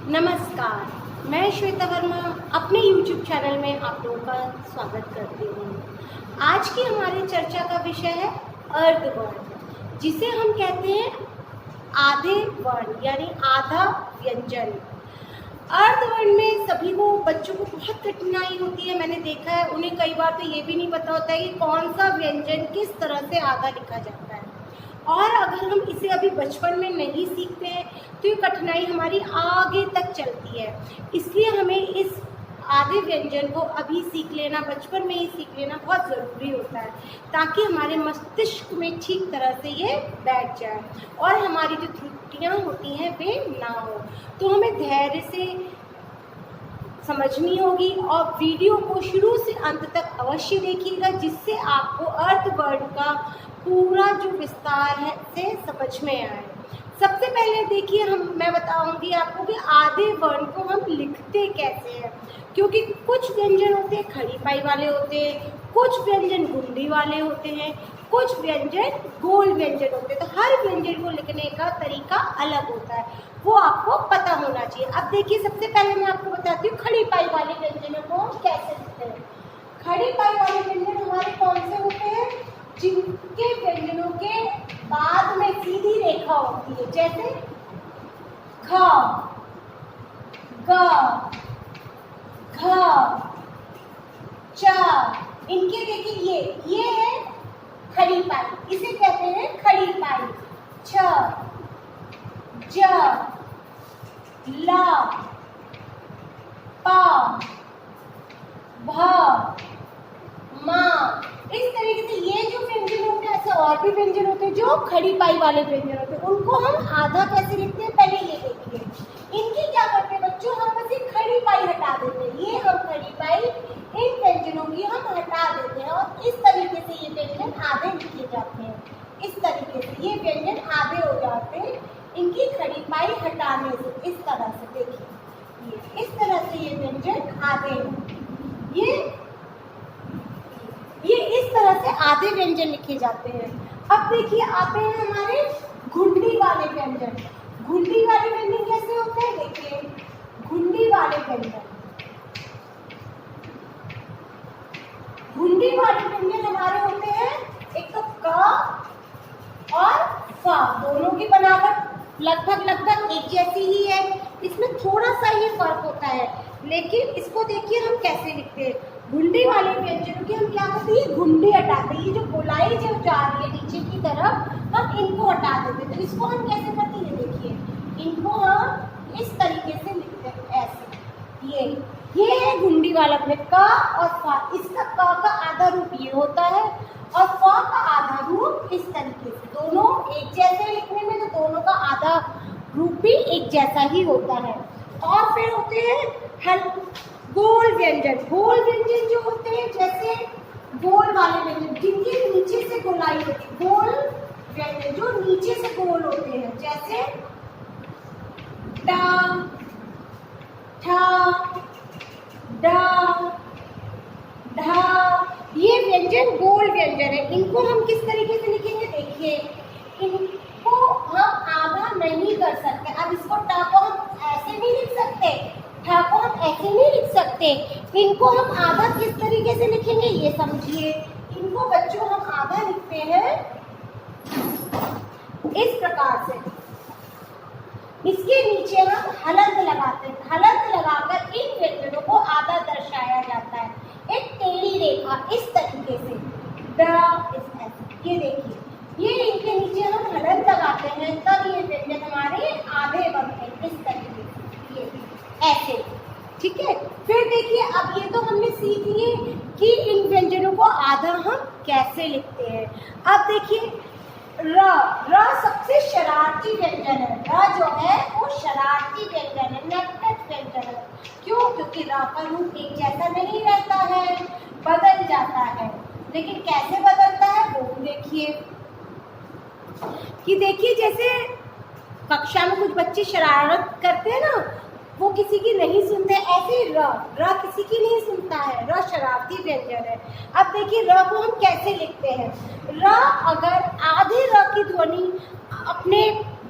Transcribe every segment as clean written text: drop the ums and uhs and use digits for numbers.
नमस्कार, मैं श्वेता वर्मा अपने YouTube चैनल में आप लोगों का स्वागत करती हूँ। आज की हमारी चर्चा का विषय है अर्धवर्ण, जिसे हम कहते हैं आधे वर्ण यानी आधा व्यंजन। अर्धवर्ण में सभी को बच्चों को बहुत कठिनाई होती है। मैंने देखा है उन्हें कई बार तो ये भी नहीं पता होता है कि कौन सा व्यंजन किस तरह से आधा लिखा जाता है, और अगर हम इसे अभी बचपन में नहीं सीखते हैं तो ये कठिनाई हमारी आगे तक चलती है। इसलिए हमें इस आधे व्यंजन को अभी सीख लेना, बचपन में ही सीख लेना बहुत ज़रूरी होता है, ताकि हमारे मस्तिष्क में ठीक तरह से ये बैठ जाए और हमारी जो त्रुटियाँ होती हैं वे ना हो। तो हमें धैर्य से समझनी होगी और वीडियो को शुरू से अंत तक अवश्य देखिएगा, जिससे आपको अर्थवर्ण का पूरा जो विस्तार है से समझ में आए। सबसे पहले देखिए मैं बताऊंगी आपको कि आधे वर्ण को हम लिखते कैसे हैं, क्योंकि कुछ व्यंजन होते हैं खड़ी पाई वाले होते हैं, कुछ व्यंजन गुंडी वाले होते हैं, कुछ व्यंजन गोल व्यंजन होते हैं। तो हर व्यंजन को लिखने का तरीका अलग होता है, वो आपको पता होना चाहिए। अब देखिए सबसे पहले मैं आपको बताती हूँ खड़ी पाई वाले व्यंजनों को हम कैसे लिखते हैं। खड़ी पाई वाले व्यंजन हमारे कौन से होते हैं? जिनके व्यंजनों के बाद में सीधी रेखा होती है, जैसे ख, ग, घ, च। इनके देखिए ये है खड़ी पाई, इसे कहते हैं खड़ी पाई। छ, ज, ल, प, भ, म। इस तरीके से ये जो व्यंजन होते हैं, ऐसे और भी व्यंजन होते हैं जो खड़ी पाई वाले व्यंजन होते हैं, उनको हम आधा कैसे लिखते हैं पहले ये देखिए। इनकी क्या करते हैं बच्चों, हम बस एक खड़ी पाई हटा देते हैं। ये हम खड़ी पाई इन व्यंजनों की हम हटा देते हैं और इस तरीके से ये व्यंजन आधे लिखे जाते हैं। इस तरीके से ये व्यंजन आधे हो जाते हैं इनकी खड़ी पाई हटाने से। इस तरह से देखिए, इस तरह से ये व्यंजन आधे हैं। ये इस तरह से आधे व्यंजन लिखे जाते हैं। अब देखिए आते हैं हमारे घुंडी वाले व्यंजन। घुंडी वाले व्यंजन कैसे होते हैं? देखिए घुंडी वाले व्यंजन, घुंडी वाले व्यंजन हमारे होते हैं एक तो क और फ, दोनों की बनावट लगभग एक जैसी ही है। इसमें थोड़ा सा ये फर्क होता है, लेकिन इसको देखिए हम कैसे लिखते हैं। घुंडी वाले व्यंजनों की हम क्या करते हैं, घुंडी हटाते हैं। ये जो गोलाई जो जा रही है नीचे की तरफ, हम इनको हटा देते हैं। तो इसको हम कैसे करते हैं, देखिए इनको हम इस तरीके से लिखते हैं, ऐसे। ये है घुंडी वाला व्यंजन क और फ। इसका क का आधा रूप ये होता है और फ का आधा रूप इस तरीके से। दोनों एक जैसे लिखने में, तो दोनों का आधा रूप भी एक जैसा ही होता है। और फिर होते हैं गोल व्यंजन। गोल व्यंजन जो होते हैं, जैसे गोल वाले व्यंजन जिनके नीचे से गोलाई होती है, गोल व्यंजन जो नीचे से गोल होते हैं, जैसे ट, ठ, ड, ढ। ये व्यंजन गोल व्यंजन है। इनको हम किस तरीके से लिखेंगे, देखिए इनको हम आधा नहीं कर सकते। अब इसको ट को हम ऐसे नहीं लिख सकते, ठ को हम ऐसे नहीं लिख सकते। इनको हम आधा किस तरीके से लिखेंगे ये समझिए। इनको बच्चों हम आधा लिखते हैं इस प्रकार से। इसके नीचे हम हलंत लगाते हैं। हलंत लगाकर इन व्यंजनों को आधा दर्शाया जाता है, एक टेढ़ी रेखा इस तरीके से। ये देखिए, ये इनके नीचे हम हलंत लगाते हैं, तब ये व्यंजन हमारे आधे बनते हैं इस तरीके से, ये ऐसे। ठीक है, फिर देखिए अब ये तो हमने सीख लिए कि इन व्यंजनों को आधा हम कैसे लिखते हैं। अब देखिए र सबसे शरारती व्यंजन है। र जो है वो शरारती व्यंजन है, नटखट व्यंजन है। क्यों? क्योंकि र का रूप एक जैसा नहीं रहता है, बदल जाता है। लेकिन कैसे बदलता है वो देखिए, कि देखिए जैसे कक्षा में कुछ बच्चे शरारत करते हैं ना, वो किसी की नहीं सुनते, ऐसे र किसी की नहीं सुनता है। र शरारती व्यंजन है। अब देखिए र को हम कैसे लिखते हैं। र अगर आधे र की ध्वनि अपने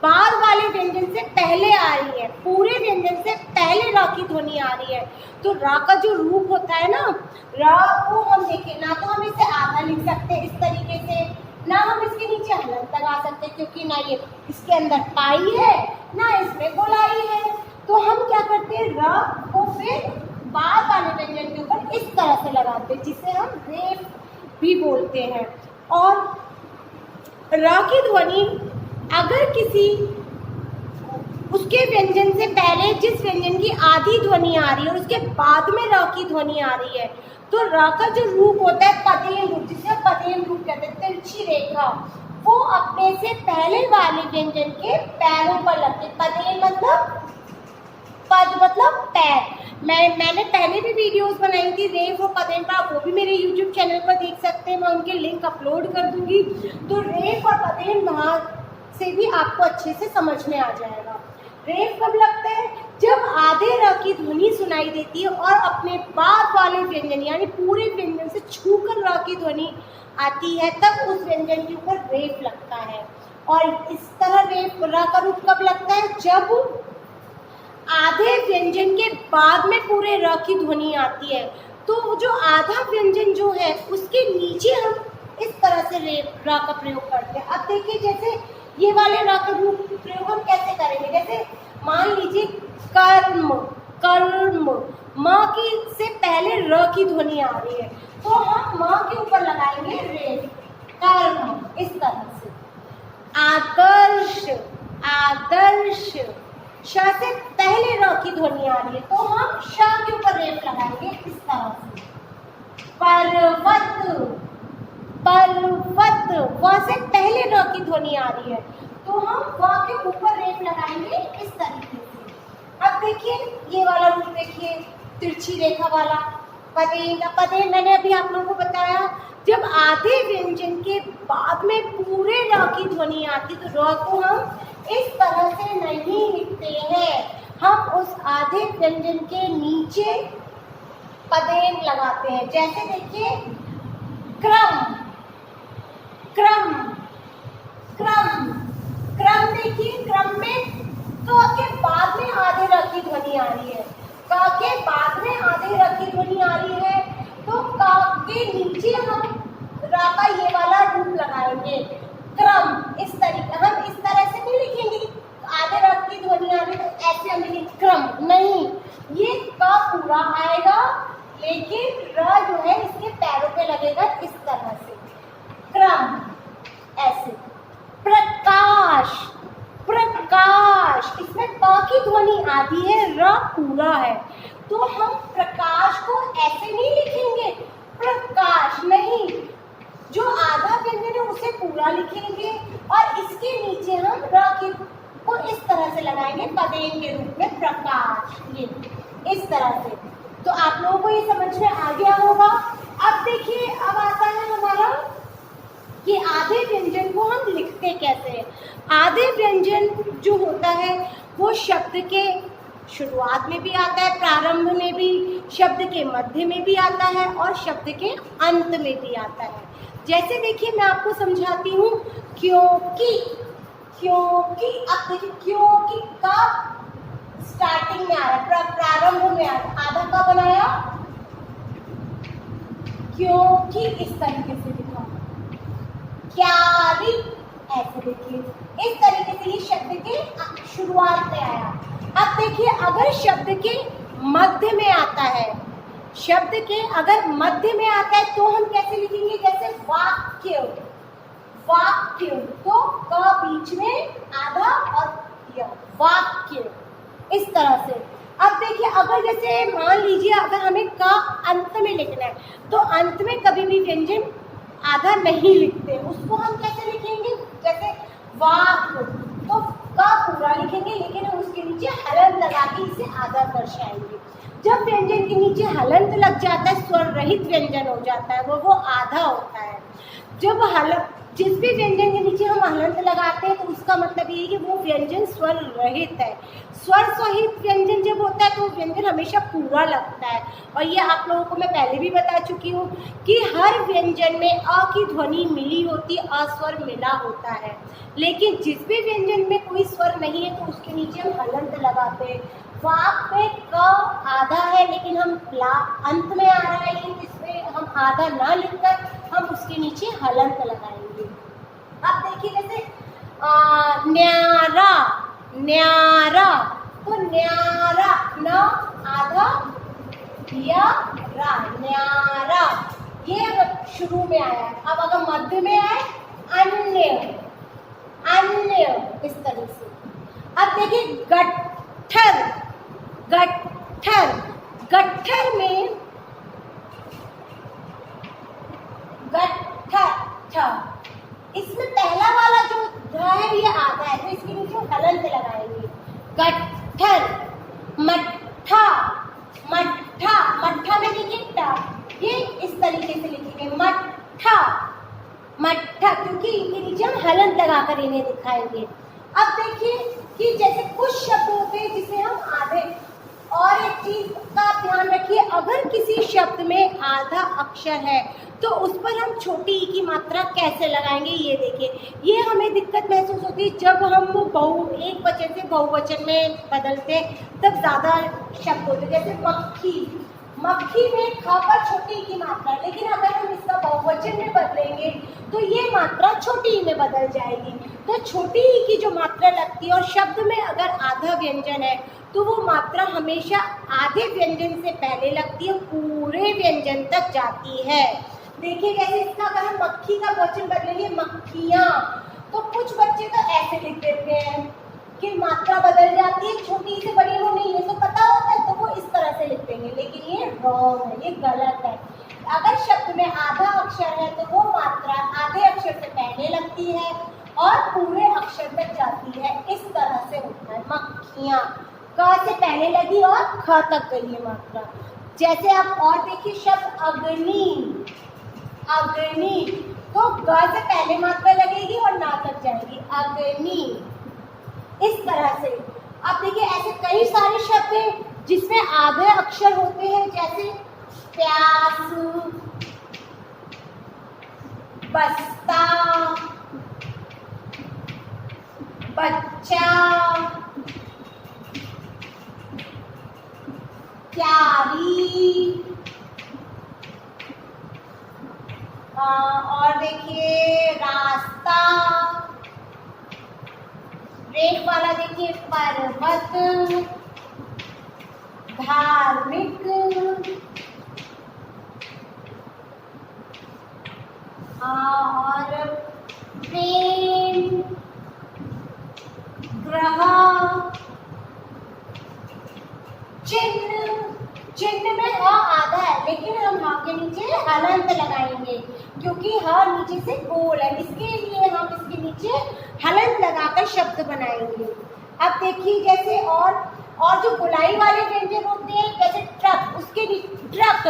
बाद वाले वाले व्यंजन से पहले आ रही है, पूरे व्यंजन से पहले र की ध्वनि आ रही है। तो र का जो रूप होता है ना, र को हम देखें ना तो हम इसे आधा लिख सकते हैं इस तरीके से, ना हम इसके नीचे हलंत लगा सकते हैं क्योंकि ना ये इसके अंदर पाई है ना इसमें गोलाई है। तो हम क्या करते हैं, र को फिर बाद वाले व्यंजन के ऊपर इस तरह से लगाते हैं जिसे हम रेफ भी बोलते हैं। और र की ध्वनि अगर किसी उसके व्यंजन से पहले जिस व्यंजन की आधी ध्वनि आ रही है और उसके बाद में र की ध्वनि आ रही है, तो र का जो रूप होता है पदेन रूप, जिसे पदेन रूप कहते हैं, तिरछी रेखा, वो अपने से पहले वाले व्यंजन के पैरों पर लगती है। पदेन मतलब पद मतलब पैर। मैंने पहले भी वीडियोस बनाई थी रेफ और पदेन पर, आप वो भी मेरे यूट्यूब चैनल पर देख सकते हैं, मैं उनके लिंक अपलोड कर दूंगी। तो रेफ और पदेन वहाँ से भी आपको अच्छे से समझ में आ जाएगा। रेफ कब लगता है, जब आधे र की ध्वनि सुनाई देती है और अपने बाद वाले व्यंजन यानी पूरे व्यंजन से छूकर र की ध्वनि आती है, तब उस व्यंजन के ऊपर रेफ लगता है। और इस तरह रेफ र का रूप कब लगता है, जब आधे व्यंजन के बाद में पूरे र की ध्वनि आती है। तो जो आधा व्यंजन जो है उसके नीचे हम इस तरह से र का प्रयोग करते हैं। अब देखिए जैसे ये वाले र का रूप प्रयोग हम कैसे करेंगे, जैसे मान लीजिए कर्म, कर्म, माँ की से पहले र की ध्वनि आ रही है तो हम माँ के ऊपर लगाएंगे रेफ, कर्म, इस तरह से। आदर्श, आदर्श, श से पहले र की ध्वनि आ रही है तो हम श के ऊपर रेफ लगाएंगे इस तरह से। पर्वत, पर्वत, व से पहले र की ध्वनि आ रही है तो हम व के ऊपर रेफ लगाएंगे इस तरीके से। अब देखिए ये वाला रूप देखिए, तिरछी रेखा वाला पदेन। पदेन मैंने अभी आप लोगों को बताया, जब आधे व्यंजन के बाद में पूरे र की ध्वनि आती तो र को हम इस तरह से नहीं लिखते हैं, हम उस आधे व्यंजन के नीचे पदेन लगाते हैं। जैसे देखिए क्रम, क्रम, क्रम, क्रम, देखिए क्रम में क के बाद में आधे र की ध्वनि आ रही है, क के बाद में आधे र की ध्वनि आ रही है तो क के नीचे हम र का ये वाला रूप लगाएंगे क्रम। इस तरीके हम इस तरह से नहीं लिखेंगे कि आधे र की ध्वनि आ रही है तो ऐसे हम लिखेंगे क्रम, नहीं, ये क पूरा आएगा लेकिन र जो है इसके पैरों पे लगेगा इस तरह से, क्रम, ऐसे। प्रकाश, प्रकाश, इसमें प की ध्वनि आधी है, र पूरा है तो हम प्रकाश को ऐसे नहीं लिखेंगे प्रकाश, नहीं, जो आधा व्यंजन है उसे पूरा लिखेंगे और इसके नीचे हम र की को इस तरह से लगाएंगे पदेन के रूप में प्रकाश, ये इस तरह से। तो आप लोगों को ये समझ में आ गया होगा। अब देखिए अब आता है हमारा कि आधे व्यंजन को हम लिखते कैसे हैं। आधे व्यंजन जो होता है वो शब्द के शुरुआत में भी आता है, प्रारंभ में भी, शब्द के मध्य में भी आता है और शब्द के अंत में भी आता है। जैसे देखिए मैं आपको समझाती हूँ, क्योंकि, क्योंकि, अब देखिए क्योंकि का स्टार्टिंग में आ रहा है, प्रारंभ में आ रहा है, आधा का बनाया क्योंकि इस तरीके से लिखा, क्यारी, ऐसे देखिए इस तरीके से ये शब्द के शुरुआत में आया। अब देखिए अगर शब्द के मध्य में आता है, शब्द के अगर मध्य में आता है तो हम कैसे लिखेंगे, जैसे वाक्य, वाक्य, तो क बीच में आधा और य, वाक्य, इस तरह से। अब देखिए अगर जैसे मान लीजिए अगर हमें क अंत में लिखना है तो अंत में कभी भी व्यंजन आधा नहीं लिखते, उसको हम कैसे लिखेंगे, जैसे वाक, तो क पूरा लिखेंगे लेकिन हम उसके नीचे हलंत लगा के इसे आधा दर्शाएंगे। जब व्यंजन के नीचे हलंत लग जाता है स्वर रहित व्यंजन हो जाता है, वो आधा होता है। जब जिस भी व्यंजन के नीचे हम हलंत लगाते हैं तो उसका मतलब ये है कि वो व्यंजन स्वर रहित है। स्वर सहित व्यंजन जब होता है तो व्यंजन हमेशा पूरा लगता है। और ये आप लोगों को मैं पहले भी बता चुकी हूँ कि हर व्यंजन में अ की ध्वनि मिली होती, अस्वर मिला होता है। लेकिन जिस भी व्यंजन में कोई स्वर नहीं है तो उसके नीचे हम हलंत लगाते हैं। वाक में क आधा है लेकिन हम ला अंत में आ रहा है, लेकिन इसमें हम आधा ना लिखकर हम उसके नीचे हलंत लगाएंगे। अब देखिए जैसे न्यारा, न्यारा, तो न्यारा न आधा या रा, न्यारा, ये शुरू में आया। अब अगर मध्य में आए अन्य, अन्य, इस तरह से। अब देखिए गट्ठर, गट्ठर, गट्ठर में गट्ठर, इसमें पहला वाला जो है ये आधा है तो इसके नीचे हलंत लगाएंगे। गट्ठर, मट्ठा, मट्ठा, मट्ठा में देखिए टा, ये इस तरीके से लिखेंगे मट्ठा, मट्ठा, क्योंकि इनके नीचे हम हलंत लगाकर इन्हें दिखाएंगे। अब देखिए कि जैसे कुछ शब्द होते हैं जिसे हम आधे, और एक चीज का ध्यान रखिए, अगर किसी शब्द में आधा अक्षर है तो उस पर हम छोटी ई की मात्रा कैसे लगाएंगे ये देखिए। ये हमें दिक्कत महसूस होती है जब हम एक वचन से बहुवचन में बदलते तब ज़्यादा शब्द होते, जैसे मक्खी, मक्खी में ख पर छोटी ई की मात्रा है, लेकिन अगर हम इसका बहुवचन में बदलेंगे तो ये मात्रा छोटी ई में बदल जाएगी। तो छोटी ई की जो मात्रा लगती है और शब्द में अगर आधा व्यंजन है तो वो मात्रा हमेशा आधे व्यंजन से पहले लगती है, पूरे व्यंजन तक जाती है। देखिए जैसे इसका अगर हम मक्खी का वचन बदलेंगे मक्खियाँ, तो कुछ बच्चे तो ऐसे लिख देते हैं कि मात्रा बदल जाती है, छोटी से बड़ी हो नहीं, ये तो पता होता है तो वो इस तरह से लिख देंगे, लेकिन ये रॉन्ग है, ये गलत है। अगर शब्द में आधा अक्षर है तो वो मात्रा आधे अक्षर से पहले लगती है और पूरे अक्षर तक जाती है, इस तरह से होता है। मक्खियाँ क से पहले लगी और ख तक गई है मात्रा। जैसे आप और देखिए शब्द अग्नि, अग्नि, तो ग से पहले मात्रा लगेगी और ना तक जाएगी, अग्नि, इस तरह से। अब देखिए ऐसे कई सारे शब्द हैं जिसमें आधे अक्षर होते हैं, जैसे प्यास, बस्ता, बच्चा, क्यारी, और देखिए रास्ता, रेख वाला देखिए पर्वत, धार्मिक, और प्रेम, ग्रह, चिन्ह, चिन्ह में ह आधा है लेकिन हम ह के नीचे हलंत लगाएंगे क्योंकि ह नीचे से गोल है, इसके लिए हम इसके नीचे हलंत लगाकर शब्द बनाएंगे। अब देखिए जैसे और जो गोलाई वाले व्यंजन होते हैं, जैसे ट्रक, उसके ट्रक,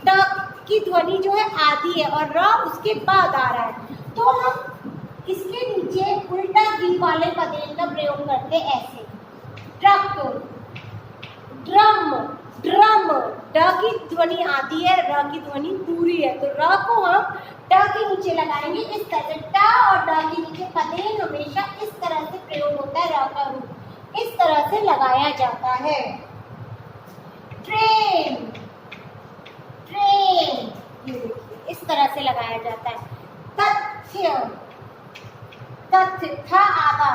ट्रक की ध्वनि जो है आधी है और र उसके बाद आ रहा है, तो हम इसके नीचे उल्टा वी वाले पदेन का प्रयोग करते हैं ऐसे, ट्रक, ड्रम, ड्रम, ड की ध्वनि आधी है, र की ध्वनि पूरी है, तो र को हम ट के नीचे लगाएंगे इस तरह। ट और ड के नीचे पदेन हमेशा इस तरह से प्रयोग होता है, र का रूप इस तरह से लगाया जाता है। ट्रेन, ट्रेन, ये देखिए इस तरह से लगाया जाता है। तथ्य, तथ्य, था आधा,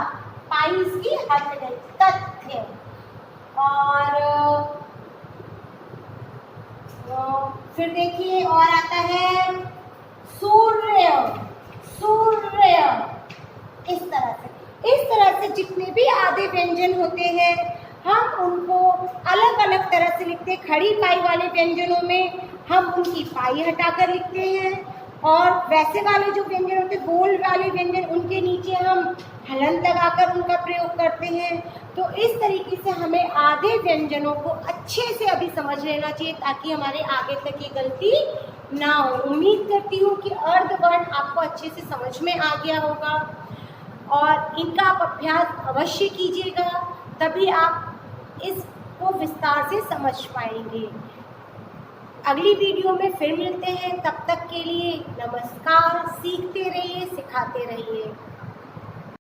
पाई इसकी हट गई, तथ्य। और फिर देखिए और आता है सूर्य, सूर्य, इस तरह से जितने भी आधे व्यंजन होते हैं हम उनको अलग अलग तरह से लिखते हैं। खड़ी पाई वाले व्यंजनों में हम उनकी पाई हटाकर लिखते हैं और वैसे वाले जो व्यंजन होते हैं गोल वाले व्यंजन, उनके नीचे हम हलंत लगाकर उनका प्रयोग करते हैं। तो इस तरीके से हमें आधे व्यंजनों को अच्छे से अभी समझ लेना चाहिए ताकि हमारे आगे तक ये गलती ना उम्मीद करती हूँ कि अर्धवर्ण आपको अच्छे से समझ में आ गया होगा और इनका आप अभ्यास अवश्य कीजिएगा, तभी आप इसको विस्तार से समझ पाएंगे। अगली वीडियो में फिर मिलते हैं, तब तक के लिए नमस्कार। सीखते रहिए, सिखाते रहिए।